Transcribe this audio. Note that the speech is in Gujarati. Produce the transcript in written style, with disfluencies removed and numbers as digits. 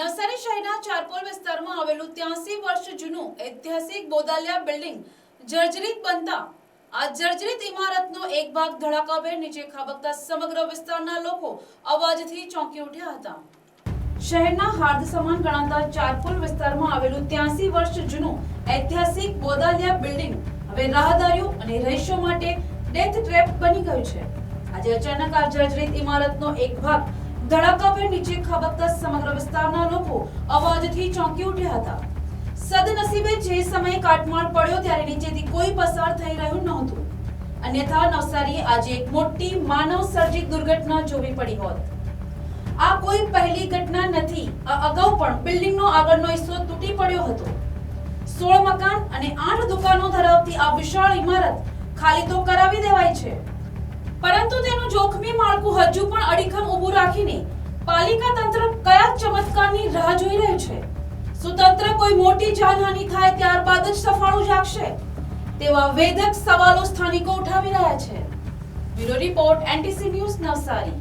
નવસારી શહેરના ચારપોલ વિસ્તારમાં આવેલું 83 વર્ષ જૂનું ઐતિહાસિક બોદાલિયા બિલ્ડિંગ જર્જરિત બનતા આ જર્જરિત ઇમારતનો એક ભાગ ધડાકાભેર નીચે ખાબકતા સમગ્ર વિસ્તારના લોકો અવાજથી ચોંકી ઉઠ્યા હતા। શહેરના હાર્દ સમાન ગણાતા ચારપોલ વિસ્તારમાં આવેલું 83 વર્ષ જૂનું ઐતિહાસિક બોદાલિયા બિલ્ડિંગ હવે રાહદારીઓ અને રહીશો માટે ડેથ ટ્રેપ બની ગયું છે। આજે અચાનક આ જર્જરિત ઇમારતનો એક ભાગ ધડાકાભેર નીચે ખાબકતા સમગ્ર વિસ્તારના લોકો અવાજથી ચોંકી ઉઠ્યા હતા। સદનસીબે જે સમયે કાટમાળ પડ્યો ત્યારે નીચેથી કોઈ પસાર થઈ રહ્યું નહોતું, અન્યથા નવસારીએ આજે એક મોટી માનવ સર્જિત દુર્ઘટના જોવી પડી હોત। આ કોઈ પહેલી ઘટના નથી। આ અગાઉ પણ બિલ્ડિંગનો આગળનો હિસ્સો તૂટી પડ્યો હતો। 16 મકાન અને 8 દુકાનો ધરાવતી આ વિશાળ ઇમારત ખાલી તો કરાવી દેવાઈ છે, પરંતુ તેનું જોખમી માળખું હજુ પણ અડીખમ ઊભું રાખીને પાલિકા તંત્ર કયા ચમત્કારની રાહ જોઈ રહ્યું છે? શું તંત્ર કોઈ મોટી જાનહાનિ થાય ત્યારબાદ જ સફાળું જાગશે? તેવા વેધક સવાલો સ્થાનિકો ઉઠાવી રહ્યા છે। Bureau report NTC news Navsari.